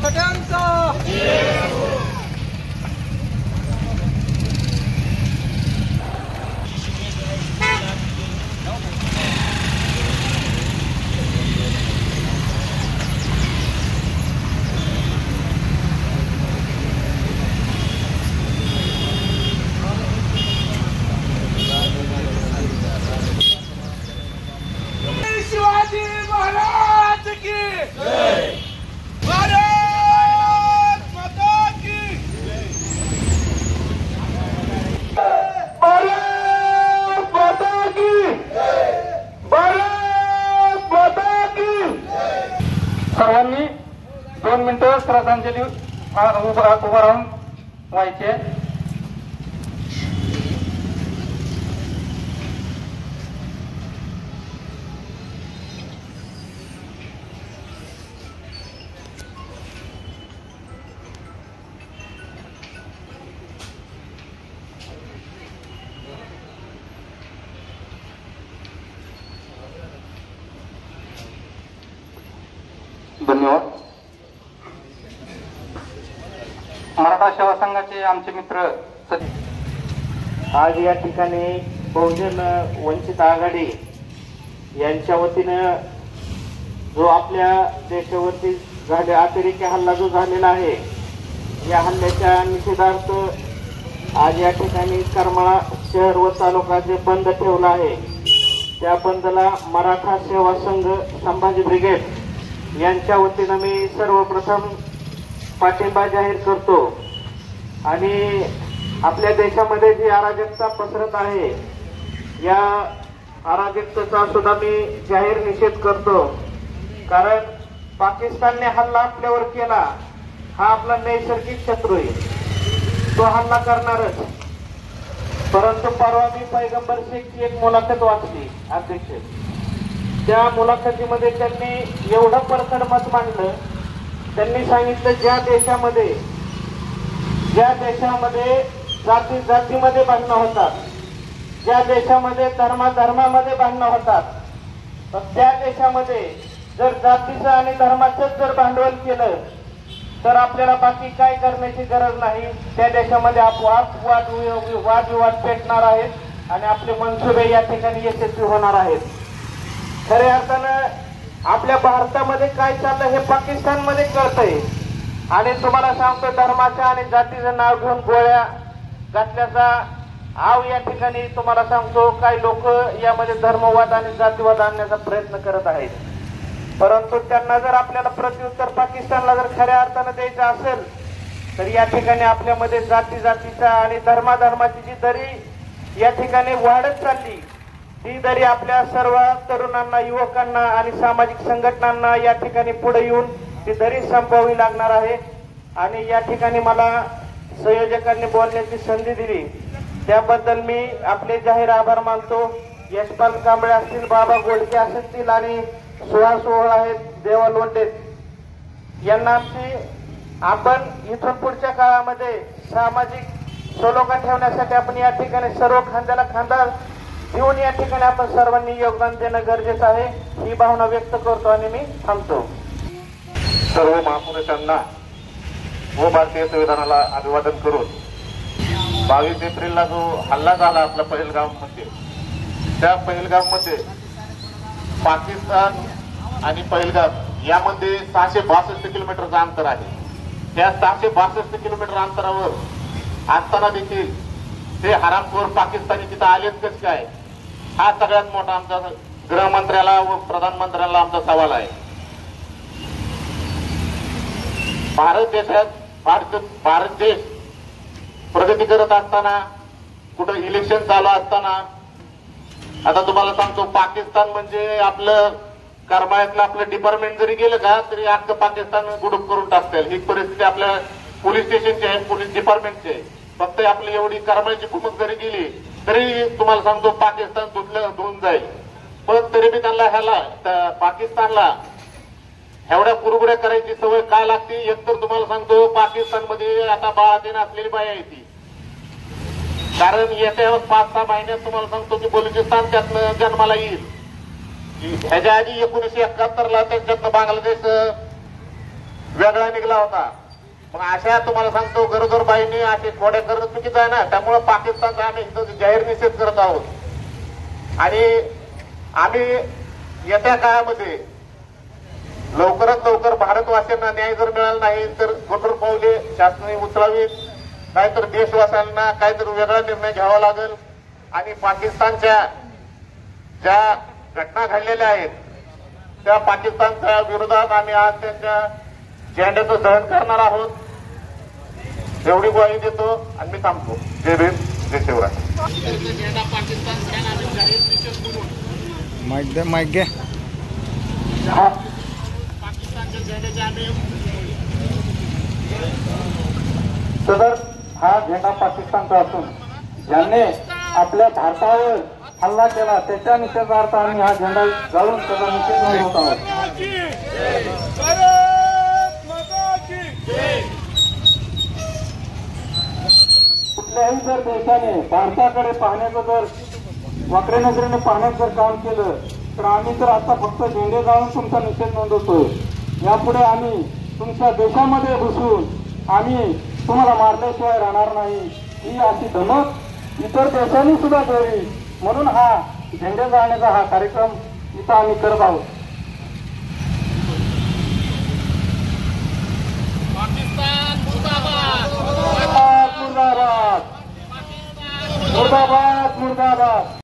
बटाट्यांचा शिवाजी महाराज की जय। भारत माता की जय। भारत माता की जय। भारत माता की जय। सर्वांनी 2 मिनिटं श्रद्धांजली उभं राहून व्हायचे। धन्यवाद। मराठा सेवा संघाचे आमचे मित्र आज या ठिकाणी बहुजन वंचित आघाडी यांच्या वतीनं जो आपल्या देशावरती अतिरेकी हल्ला जो झालेला आहे, या हल्ल्याच्या निषेधार्थ आज या ठिकाणी करमाळा शहर व तालुका जे बंद ठेवला आहे, त्या बंदला मराठा सेवा संघ संभाजी ब्रिगेड यांच्या वतीनं मी सर्वप्रथम पाठिंबा जाहीर करतो। आणि आपल्या देशामध्ये जी अराजकता पसरत आहे, या अराजकतेचा सुद्धा मी जाहीर निषेध करतो। कारण पाकिस्तानने हल्ला आपल्यावर केला, हा आपला नैसर्गिक शत्रू आहे, तो हल्ला करणारच। परंतु परवा मी पैगंबर शेखची एक मुलाखत वाचली अध्यक्ष, त्या मुलाखतीमध्ये त्यांनी एवढं परखड मत मांडलं। त्यांनी सांगितलं ज्या देशामध्ये जातीमध्ये भांडणं होतात, ज्या देशामध्ये धर्मामध्ये भांडणं होतात, तर त्या देशामध्ये जर जातीचं आणि धर्माचंच जर भांडवल केलं तर आपल्याला बाकी काय करण्याची गरज नाही। त्या देशामध्ये आपोआप वादविवाद पेटणार आहेत आणि आपले मनसुबे या ठिकाणी यशस्वी होणार आहेत। खऱ्या अर्थानं आपल्या भारतामध्ये काय चाललं हे पाकिस्तानमध्ये कळतंय। आणि तुम्हाला सांगतो, धर्माच्या आणि जातीचं नाव घेऊन गोळ्या घातल्याचा आव या ठिकाणी तुम्हाला सांगतो, काही लोक यामध्ये धर्मवाद आणि जातीवाद आणण्याचा प्रयत्न करत आहेत। परंतु त्यांना जर आपल्याला प्रत्युत्तर पाकिस्तानला जर खऱ्या अर्थानं द्यायचं असेल तर या ठिकाणी आपल्यामध्ये जातीचा आणि धर्माची जी दरी या ठिकाणी वाढत चालली, ती दरी आपल्या सर्व तरुणांना, युवकांना आणि सामाजिक संघटनांना या ठिकाणी पुढे येऊन ती दरी संपवावी लागणार आहे। आणि या ठिकाणी मला संयोजकांनी बोलण्याची संधी दिली, त्याबद्दल मी आपले जाहीर आभार मानतो। यशपाल कांबळे असतील, बाबा गोडके असतील आणि सुहास ओळ आहेत, देवा लोंढे यांना आपण इथून पुढच्या काळामध्ये सामाजिक सलोखा ठेवण्यासाठी आपण या ठिकाणी सर्व खांद्याला खांदा देऊन या ठिकाणी आपण सर्वांनी योगदान देणं गरजेचं आहे, ही भावना व्यक्त करतो आणि मी थांबतो। सर्व महापुरुषांना व भारतीय संविधानाला अभिवादन करून 22 एप्रिलला जो हल्ला झाला आपला पहलगाममध्ये, त्या पहलगाममध्ये पाकिस्तान आणि पहलगाम यामध्ये 662 किलोमीटरचं अंतर आहे। त्या 662 किलोमीटर अंतरावर असताना देखील ते हरामखोर पाकिस्तानी तिथं आलेच कसे काय, हा सगळ्यात मोठा आमचा गृहमंत्र्याला व प्रधानमंत्र्याला आमचा सवाल आहे। भारत देश प्रगती करत असताना, कुठं इलेक्शन चालू असताना, आता तुम्हाला सांगतो, पाकिस्तान म्हणजे आपलं करमाळ्यातलं आपलं डिपार्टमेंट जरी गेलं का तरी अख्खं पाकिस्तान गुडूप करून टाकतील, ही परिस्थिती आपल्या पोलीस स्टेशनची आहे, पोलीस डिपार्टमेंटची आहे। फक्त आपली एवढी करमाळ्याची कुमक जरी गेली तरी तुम्हाला सांगतो पाकिस्तान धुवून जाईल। पण तरी बी त्यांना पाकिस्तानला एवढ्या कुरगुड्या करायची सवय काय लागते, एकतर तुम्हाला सांगतो पाकिस्तानमध्ये आता बाळातीन असलेली बाई आहे ती, कारण येत्या 5-6 महिन्यात तुम्हाला सांगतो की बलुचिस्तान त्यातनं जन्माला येईल। ह्याच्या आधी 1971ला त्यांच्यातनं बांगलादेश वेगळा निघला होता. मग अशा तुम्हाला सांगतो गरोदर बाईंनी असे खोड्या करणं चुकीचं आहे ना. त्यामुळे पाकिस्तानचा आम्ही इथं जाहीर निषेध करत आहोत. आणि आम्ही येत्या काळामध्ये लवकरात लवकर भारतवासियांना न्याय जर मिळाला नाही तर कठोर पावले शासनाने उचलावीत, नाहीतर देशवासियांना काहीतरी वेगळा निर्णय घ्यावा लागेल. आणि पाकिस्तानच्या ज्या घटना घडलेल्या आहेत त्या पाकिस्तानच्या विरोधात आम्ही आज त्यांच्या झेंड्याचं दहन करणार आहोत एवढी ग्वाही देतो आणि मी थांबतो. जय भीम, जय शिवराय. झेंडा पाकिस्तान जाहीर निषेध म्हणून माईक घ्या. पाकिस्तानच्या झेंड्याचे आम्ही सदर हा झेंडा पाकिस्तानचा असून ज्यांनी आपल्या भारतावर हल्ला केला त्याच्या निषेधार्थ आम्ही हा झेंडा जाळून त्याचा निषेध नोंदवत आहोत. भारत माता की कुठल्याही जर देशाने भारताकडे पाहण्याचं जर वाकड्या नजरेने पाहण्याचं जर काम केलं तर आम्ही तर आता फक्त झेंडे जाळून तुमचा निषेध नोंदवतोय. यापुढे आम्ही तुमच्या देशामध्ये घुसून आम्ही तुम्हाला मारल्याशिवाय राहणार नाही ही अशी धमक इतर देशांनी सुद्धा द्यावी म्हणून हा झेंडे जाळण्याचा हा कार्यक्रम इथं आम्ही करत आहोत.